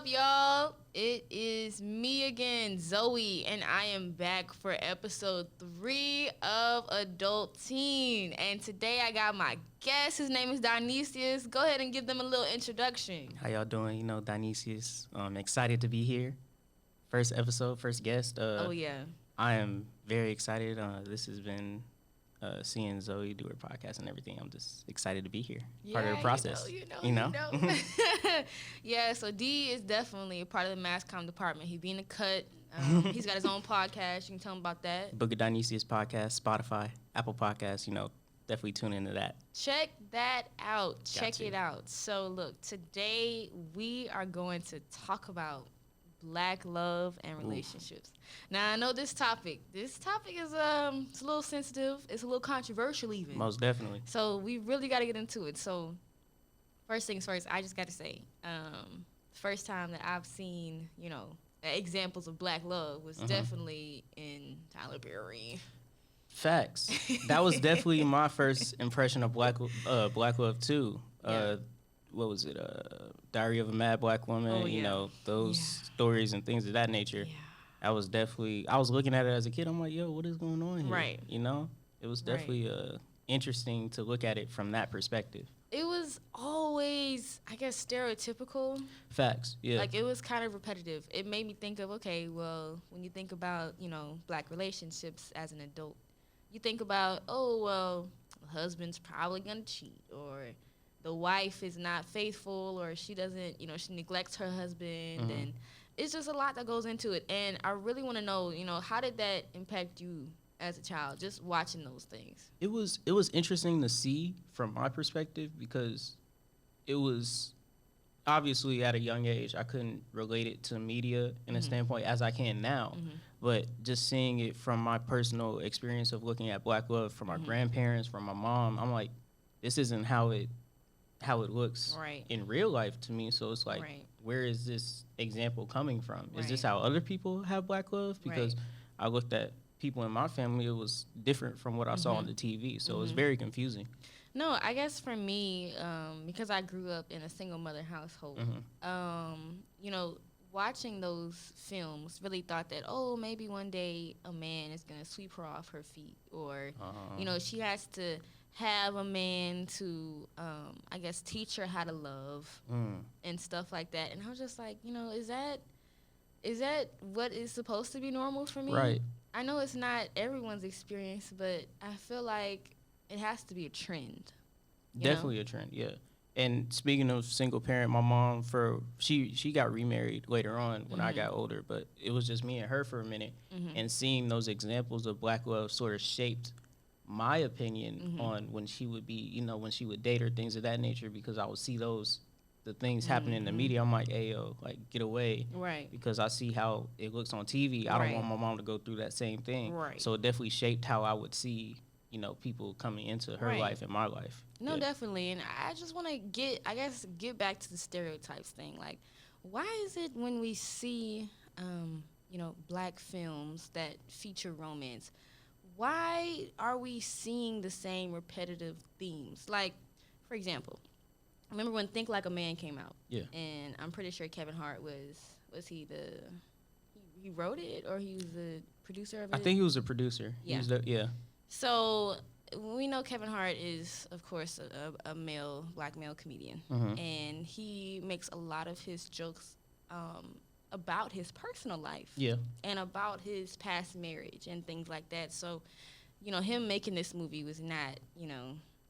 up, y'all? It is me again, Zoe, and I am back for episode 3 of Adulteen. And today I got my guest. His name is Dionysius. Go ahead and give them a little introduction. How y'all doing? Dionysius. Excited to be here. First episode, first guest. Oh, yeah. I am very excited. This has been seeing Zoe do her podcast and everything. I'm just excited to be here. Part of the process. You know? Yeah, so D is definitely a part of the mass comm department. He be in the cut. He's got his own podcast. You can tell him about that. Book of Dionysius podcast, Spotify, Apple Podcasts, definitely tune into that. Check that out. Check it out. So, look, today we are going to talk about Black love and relationships. Now, I know this topic is it's a little sensitive. It's a little controversial even. Most definitely. So we really got to get into it. So first things first, I just got to say, first time that I've seen, examples of Black love was definitely in Tyler Perry. Facts. That was definitely my first impression of Black love too. Yeah. What was it? Diary of a Mad Black Woman. Oh, yeah. Those stories and things of that nature. Yeah. I was looking at it as a kid. I'm like, yo, what is going on here? Right. It was definitely interesting to look at it from that perspective. It was always, I guess, stereotypical. Facts. Yeah. Like, it was kind of repetitive. It made me think of, okay, well, when you think about, Black relationships as an adult, you think about, oh, well, the husband's probably going to cheat, or the wife is not faithful, or she doesn't, she neglects her husband, and it's just a lot that goes into it. And I really want to know, how did that impact you as a child, just watching those things? It was interesting to see from my perspective, because it was obviously at a young age I couldn't relate it to media in a standpoint as I can now. But just seeing it from my personal experience of looking at Black love from my grandparents, from my mom, I'm like, this isn't how it looks in real life to me. So it's like, where is this example coming from? Is this how other people have Black love? Because I looked at people in my family, it was different from what I saw on the TV. So it was very confusing. No, I guess for me, because I grew up in a single mother household, watching those films really thought that, oh, maybe one day a man is going to sweep her off her feet, or, she has to have a man to, I guess, teach her how to love and stuff like that. And I was just like, is that what is supposed to be normal for me? Right. I know it's not everyone's experience, but I feel like it has to be a trend. Definitely a trend, yeah. And speaking of single parent, my mom, she got remarried later on when I got older, but it was just me and her for a minute. And seeing those examples of Black love sort of shaped my opinion on when she would be, when she would date or things of that nature, because I would see the things happening in the media. I'm like, hey, yo, like, get away. Right. Because I see how it looks on TV. I don't want my mom to go through that same thing. Right. So it definitely shaped how I would see, people coming into her life and my life. No, definitely. And I just want to get back to the stereotypes thing. Like, why is it when we see, Black films that feature romance, why are we seeing the same repetitive themes? Like, for example, remember when Think Like a Man came out? Yeah. And I'm pretty sure Kevin Hart he wrote it, or he was the producer of it? I think he was a producer. Yeah. So we know Kevin Hart is, of course, a black male comedian. And he makes a lot of his jokes about his personal life. Yeah. And about his past marriage and things like that. So, him making this movie was not,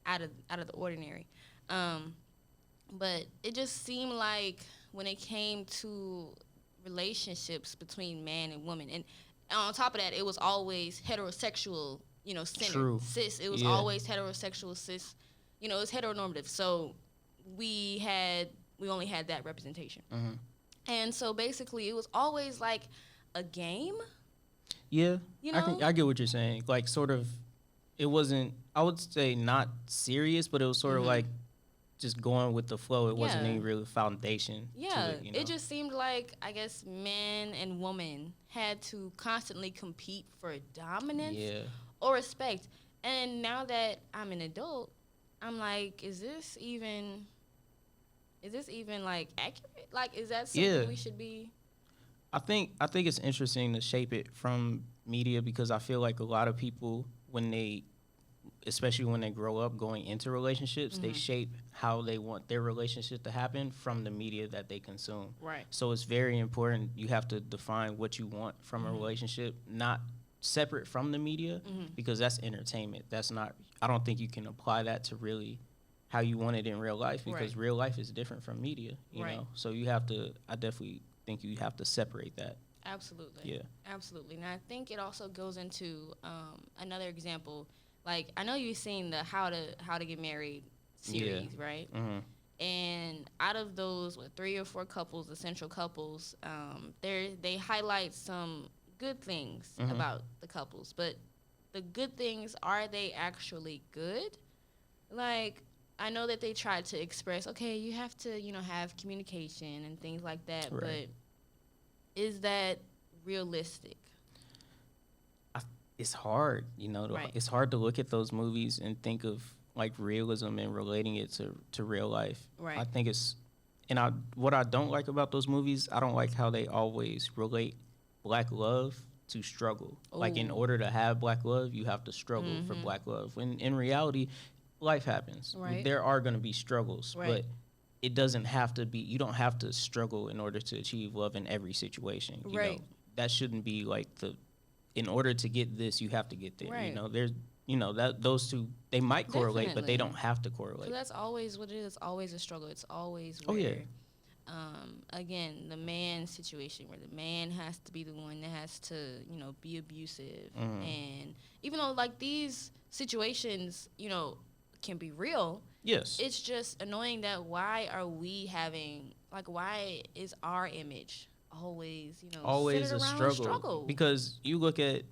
out of the ordinary. But it just seemed like when it came to relationships between man and woman, and on top of that, it was always heterosexual, centered. True. Cis. It was always heterosexual, cis. It was heteronormative. So we only had that representation. And so basically, it was always like a game. Yeah. I get what you're saying. Like, sort of, it wasn't, I would say, not serious, but it was sort of like just going with the flow. It wasn't any real foundation to it, It just seemed like, I guess, men and women had to constantly compete for dominance or respect. And now that I'm an adult, I'm like, is this is this even like accurate? Like, is that something we should be? I think it's interesting to shape it from media, because I feel like a lot of people, especially when they grow up going into relationships, they shape how they want their relationship to happen from the media that they consume. Right. So it's very important. You have to define what you want from a relationship, not separate from the media, because that's entertainment. That's not, I don't think you can apply that to really how you want it in real life, because real life is different from media, you know? So you have to, I definitely think you have to separate that. Absolutely. Yeah. Absolutely. And I think it also goes into another example. Like, I know you've seen the How to Get Married series, right? Mm-hmm. And out of those, 3 or 4 couples, essential couples, they highlight some good things about the couples. But the good things, are they actually good? Like, I know that they tried to express, okay, you have to, have communication and things like that. Right. But is that realistic? It's hard, it's hard to look at those movies and think of like realism and relating it to real life. Right. I think what I don't like about those movies, I don't like how they always relate black love to struggle. Ooh. Like, in order to have black love, you have to struggle for black love. When in reality, life happens. Right. There are going to be struggles, right. But it doesn't have to be, you don't have to struggle in order to achieve love in every situation. You know, that shouldn't be like in order to get this, you have to get there. Right. There's, that those two, they might correlate, but they don't have to correlate. So that's always what it is. It's always a struggle. It's always where, again, the man situation where the man has to be the one that has to, be abusive. And even though like these situations, can be real. Yes. It's just annoying that why is our image always a struggle? Because you look at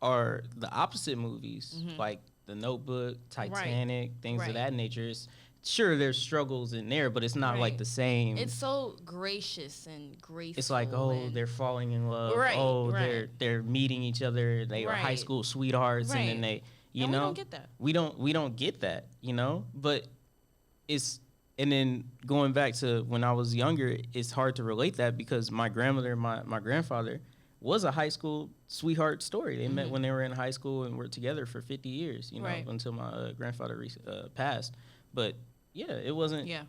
the opposite movies, like The Notebook, Titanic, things of that nature. Sure, there's struggles in there, but it's not like the same. It's so gracious and graceful. It's like, they're falling in love. They're meeting each other. They are high school sweethearts, and then they, we don't get that. We don't get that, But and then going back to when I was younger, it's hard to relate that because my grandmother, my grandfather was a high school sweetheart story. They met when they were in high school and were together for 50 years, until my grandfather passed. But yeah, it wasn't. Yeah.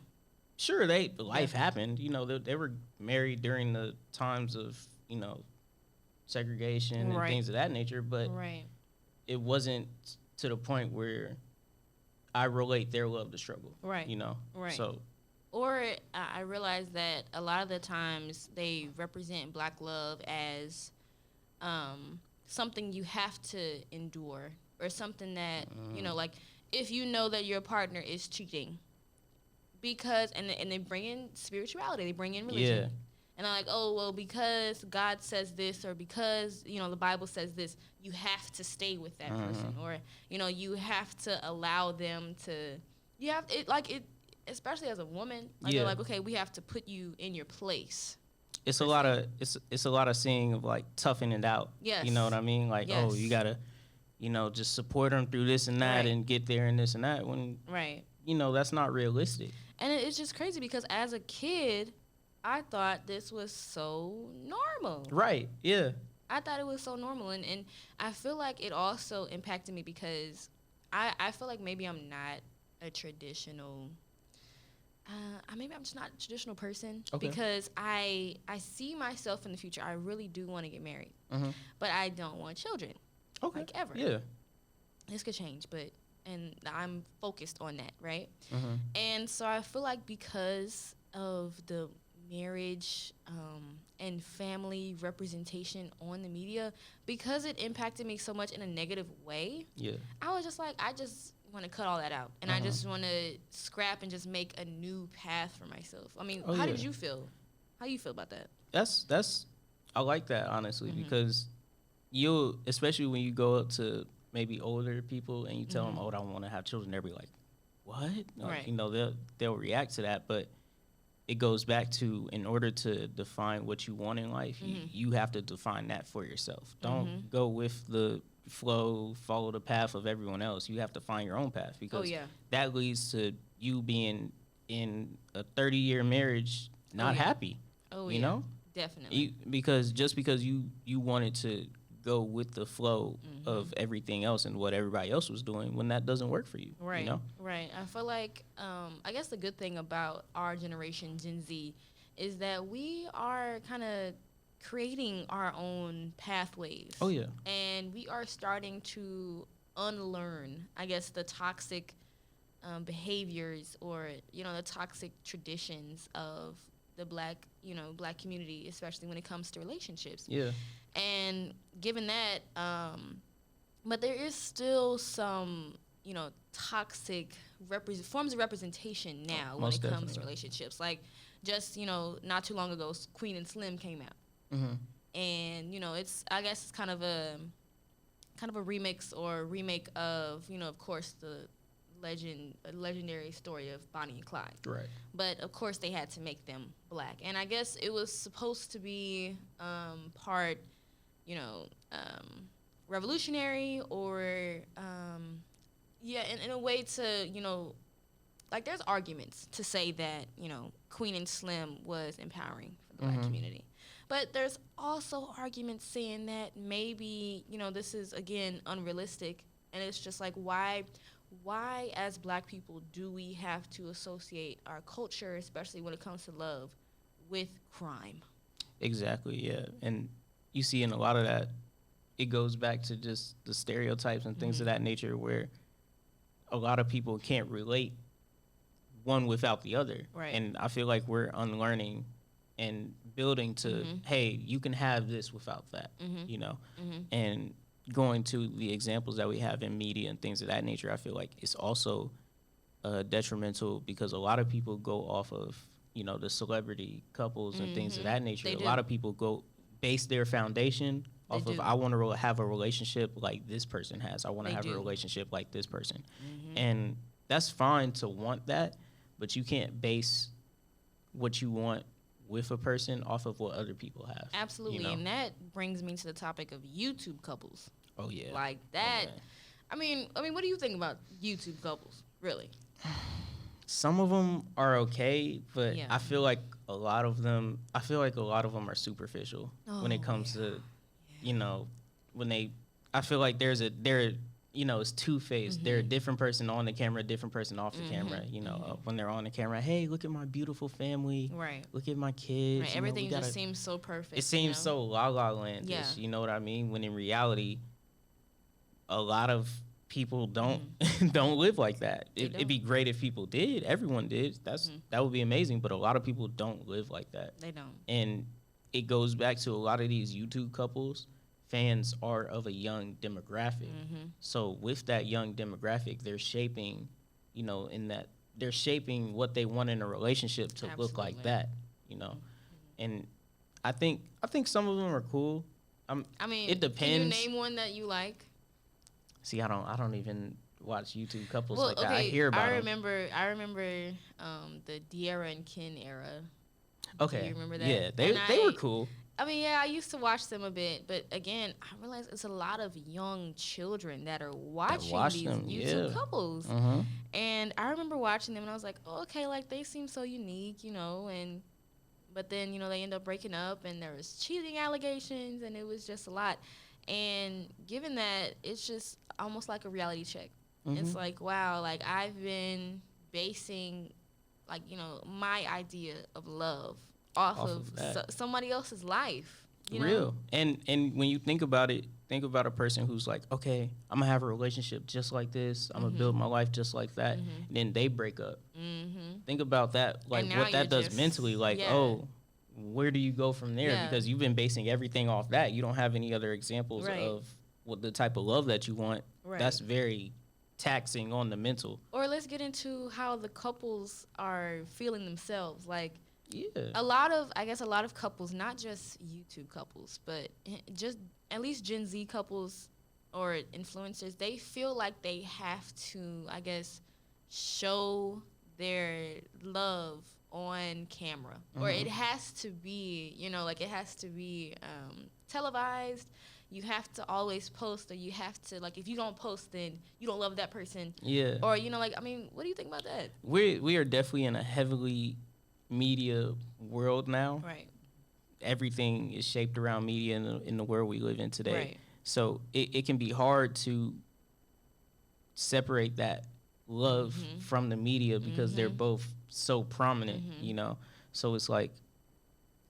Sure, life happened. They were married during the times of segregation and things of that nature. But it wasn't to the point where I relate their love to struggle. Right. Right. So. Or I realize that a lot of the times they represent black love as something you have to endure, or something that, like if you know that your partner is cheating, because, and they bring in spirituality, they bring in religion. Yeah. And they're like, oh, well, because God says this, or because, the Bible says this, you have to stay with that person. Or, you have to allow them to, especially as a woman, they're like, okay, we have to put you in your place. It's a lot of seeing of like toughing it out. Yes. You know what I mean? Like, oh, you gotta, just support them through this and that and get there and this and that, when that's not realistic. And it's just crazy because as a kid, I thought this was so normal. Right. Yeah. I thought it was so normal, and I feel like it also impacted me because I feel like maybe I'm not a traditional. Maybe I'm just not a traditional person, because I see myself in the future. I really do want to get married, but I don't want children. Okay. Like ever. Yeah. This could change, and I'm focused on that, right? And so I feel like because of the marriage and family representation on the media, because it impacted me so much in a negative way, I was just like, I just want to cut all that out, and I just want to scrap and just make a new path for myself. I mean, how did you feel? How you feel about that? That's I like that, honestly, because especially when you go up to maybe older people and you tell them, oh, I don't want to have children, they'll be like, what? Right. They'll react to that, but it goes back to, in order to define what you want in life, you have to define that for yourself. Don't go with the flow, follow the path of everyone else. You have to find your own path, because that leads to you being in a 30-year marriage not happy. Oh, you yeah. know, Definitely. because you wanted to go with the flow of everything else and what everybody else was doing when that doesn't work for you. Right. You know? Right. I feel like I guess the good thing about our generation, Gen Z, is that we are kind of creating our own pathways. Oh yeah. And we are starting to unlearn, I guess, the toxic behaviors or the toxic traditions of the black community, especially when it comes to relationships. Yeah. And given that, but there is still some toxic forms of representation now when it comes to relationships. Like just not too long ago, Queen and Slim came out, and I guess it's kind of a remix or remake of of course the legendary story of Bonnie and Clyde. Right. But of course they had to make them black, and I guess it was supposed to be part revolutionary or in a way to like there's arguments to say that Queen and Slim was empowering for the black community, but there's also arguments saying that maybe this is again unrealistic, and it's just like why as black people do we have to associate our culture, especially when it comes to love, with crime? Exactly, yeah. And you see in a lot of that, it goes back to just the stereotypes and things of that nature where a lot of people can't relate one without the other. Right. And I feel like we're unlearning and building to, hey, you can have this without that, And going to the examples that we have in media and things of that nature, I feel like it's also detrimental because a lot of people go off of, the celebrity couples and things of that nature. A lot of people base their foundation off of, I want to have a relationship like this person has. I want to have a relationship like this person. And that's fine to want that, but you can't base what you want with a person off of what other people have. Absolutely. And that brings me to the topic of YouTube couples. Oh, yeah. Like that. I mean, what do you think about YouTube couples, really? Some of them are okay, but I feel like a lot of them are superficial when it comes to, when they, I feel like it's two-faced. They're a different person on the camera, a different person off the camera. When they're on the camera, hey, look at my beautiful family. Right. Look at my kids. Right. Everything just seems so perfect. It seems so La La Land-ish, you know what I mean? When in reality, a lot of people don't live like that. It'd be great if people did. Everyone did. That would be amazing. But a lot of people don't live like that. They don't. And it goes back to a lot of these YouTube couples. Fans are of a young demographic. So with that young demographic, they're shaping, they're shaping what they want in a relationship to look like that, And I think some of them are cool. It depends. Can you name one that you like? See, I don't even watch YouTube couples well, like okay, that. I hear about I remember the De'Ara and Ken era. Okay. Do you remember that? Yeah, they were cool. I used to watch them a bit, but again, I realized it's a lot of young children that are watching these YouTube couples. And I remember watching them, and I was like, oh, okay, like, they seem so unique, but then, they end up breaking up, and there was cheating allegations, and it was just a lot. And given that, it's just almost like a reality check. It's like, wow, like, I've been basing, like, my idea of love off of somebody else's life. Real. And when you think about it, think about a person who's like, okay, I'm going to have a relationship just like this. I'm going to build my life just like that. And then they break up. Think about that, like what that does mentally. Like, oh, where do you go from there? Yeah. Because you've been basing everything off that. You don't have any other examples of what the type of love that you want. Right. That's very taxing on the mental. Or let's get into how the couples are feeling themselves. Like, yeah, a lot of couples, not just YouTube couples, but just at least Gen Z couples or influencers, they feel like they have to, I guess, show their love on camera, or it has to be, it has to be televised. you have to always post, or you have to, like, if you don't post, then you don't love that person. Yeah. Or, you know, like, I mean, what do you think about that? We are definitely in a heavily media world now. Right. Everything is shaped around media in the world we live in today. Right. So it can be hard to separate that love from the media because they're both so prominent, you know. So it's like,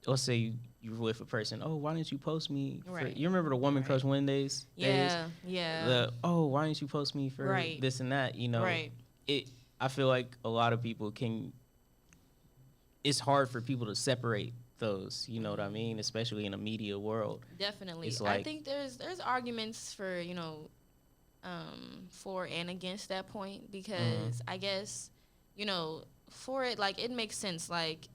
let's say you're with a person. Oh, why didn't you post me? Right. You remember the Woman Crush Wednesdays? Yeah, days? yeah. Why didn't you post me for this and that? You know, Right. I feel like a lot of people can. It's hard for people to separate those. You know what I mean? Especially in a media world. Definitely. It's like, I think there's arguments for, you know, for and against that point, because I guess, you know, for it, like, it makes sense. Like,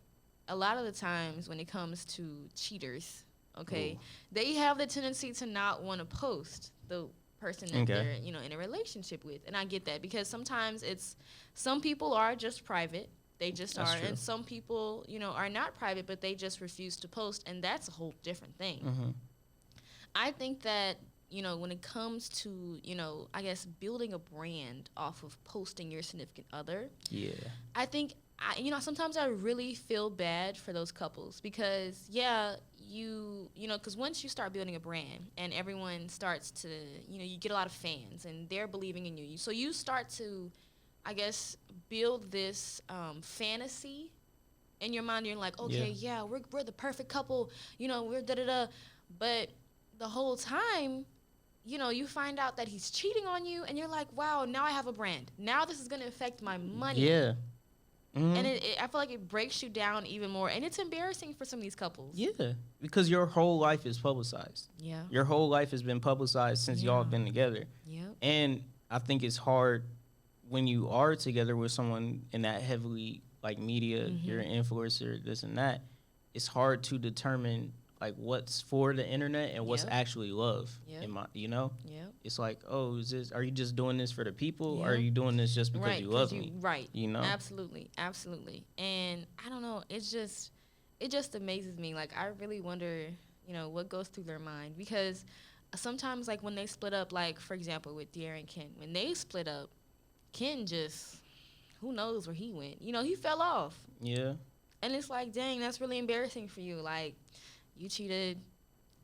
a lot of the times when it comes to cheaters, okay, they have the tendency to not want to post the person that they're, you know, in a relationship with. And I get that, because sometimes some people are just private. They just That's are. true. And some people, you know, are not private, but they just refuse to post. And that's a whole different thing. I think that, you know, when it comes to, you know, I guess building a brand off of posting your significant other, I think, you know, sometimes I really feel bad for those couples, because, you know, because once you start building a brand and everyone starts to, you know, you get a lot of fans and they're believing in you. So you start to, I guess, build this fantasy in your mind. You're like, okay, we're the perfect couple, you know, we're da-da-da. But the whole time, you know, you find out that he's cheating on you, and you're like, wow, now I have a brand. Now this is going to affect my money. Yeah. And I feel like it breaks you down even more. And it's embarrassing for some of these couples. Yeah, because your whole life is publicized. Yeah. Your whole life has been publicized since y'all have been together. Yep. And I think it's hard when you are together with someone in that heavily, like, media, you're an influencer, this and that. It's hard to determine, like, what's for the internet and what's actually love. You know? Yep. It's like, oh, are you just doing this for the people? Or are you doing this just because you love me? Right. You know? Absolutely. Absolutely. And I don't know. It just amazes me. Like, I really wonder, you know, what goes through their mind. Because sometimes, like, when they split up, like, for example, with De'Aaron and Ken, when they split up, Ken just, who knows where he went. You know, he fell off. Yeah. And it's like, dang, that's really embarrassing for you. Like, you cheated,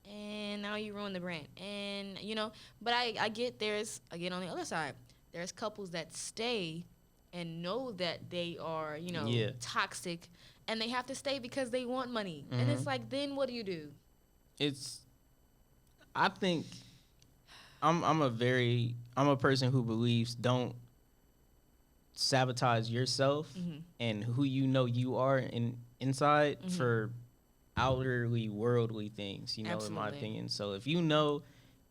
and now you ruined the brand. And, you know, but I get there's, again, on the other side, there's couples that stay and know that they are, you know, toxic, and they have to stay because they want money. And it's like, then what do you do? I think I'm a person who believes don't sabotage yourself and who you know you are inside for outwardly worldly things, you know. Absolutely. In my opinion. So if you know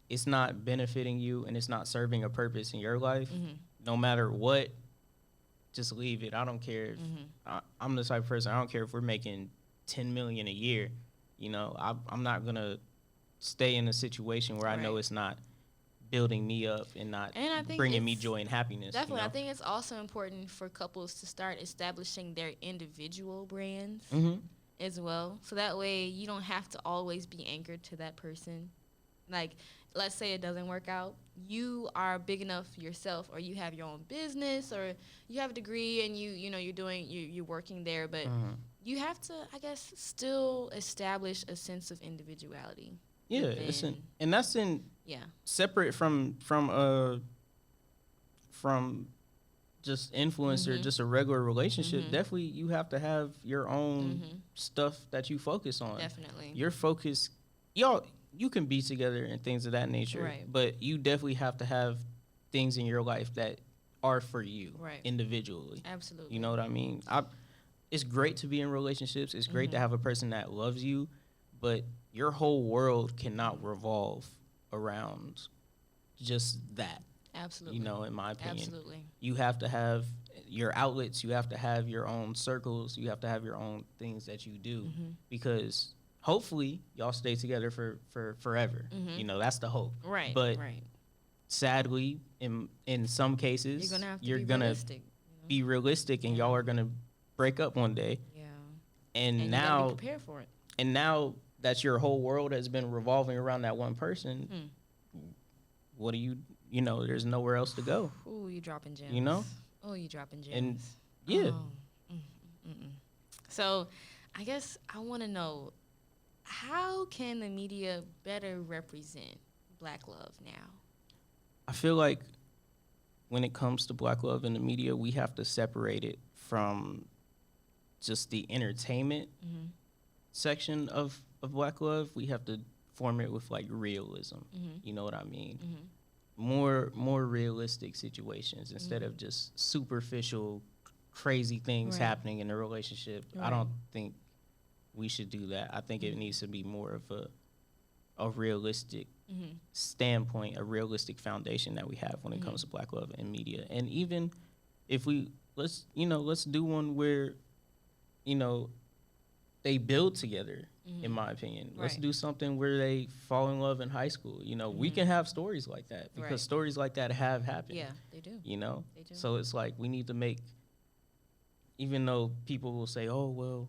it's not benefiting you and it's not serving a purpose in your life, no matter what, just leave it. I don't care if I'm the type of person, I don't care if we're making $10 million a year, you know. I'm not gonna stay in a situation where I know it's not building me up and not bringing me joy and happiness. Definitely. You know? I think it's also important for couples to start establishing their individual brands as well. So that way you don't have to always be anchored to that person. Like, let's say it doesn't work out. You are big enough yourself, or you have your own business, or you have a degree and you're working there, but you have to, I guess, still establish a sense of individuality. Yeah, that's separate from just influencer, just a regular relationship. Definitely, you have to have your own stuff that you focus on. Definitely, your focus, you can be together and things of that nature, but you definitely have to have things in your life that are for you individually. Absolutely, you know what I mean. It's great to be in relationships. It's great to have a person that loves you, but your whole world cannot revolve around just that. Absolutely. You know, in my opinion. Absolutely. You have to have your outlets. You have to have your own circles. You have to have your own things that you do because hopefully y'all stay together for forever. You know, that's the hope. Right. But sadly, in some cases, you're going to be realistic and y'all are going to break up one day. Yeah. And now, you gotta be prepared for it. And now that your whole world has been revolving around that one person, what do you know, there's nowhere else to go. Ooh, you dropping gems. You know? Oh, you dropping gems. And yeah. So I guess I want to know, how can the media better represent Black love now? I feel like when it comes to Black love in the media, we have to separate it from just the entertainment section of Black love. We have to form it with like realism. You know what I mean? More realistic situations instead of just superficial, crazy things happening in a relationship. I don't think we should do that. I think it needs to be more of a realistic standpoint, a realistic foundation that we have when it comes to Black love and media. And even if let's do one where, they build together, in my opinion. Let's do something where they fall in love in high school. We can have stories like that because stories like that have happened. Yeah, they do. They do. So So it's like we need to make, even though people will say, oh, well,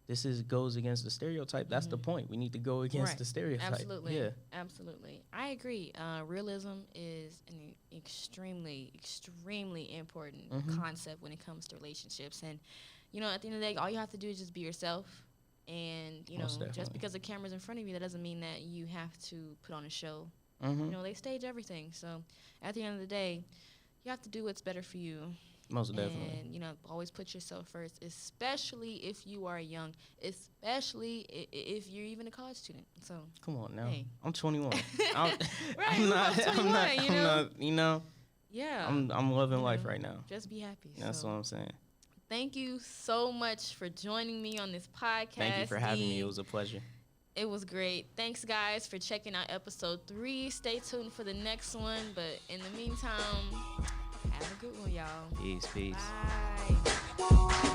this goes against the stereotype. That's the point. We need to go against the stereotype. Absolutely. Yeah. Absolutely. I agree. Realism is an extremely, extremely important concept when it comes to relationships. And, at the end of the day, all you have to do is just be yourself. And, just because the camera's in front of you, that doesn't mean that you have to put on a show. They stage everything. So at the end of the day, you have to do what's better for you. Most definitely. And, always put yourself first, especially if you are young, especially if you're even a college student. So come on now. Hey. I'm 21. I'm not, Yeah. I'm loving life right now. Just be happy. That's what I'm saying. Thank you so much for joining me on this podcast. Thank you for having me. It was a pleasure. It was great. Thanks, guys, for checking out episode 3. Stay tuned for the next one. But in the meantime, have a good one, y'all. Peace. Bye.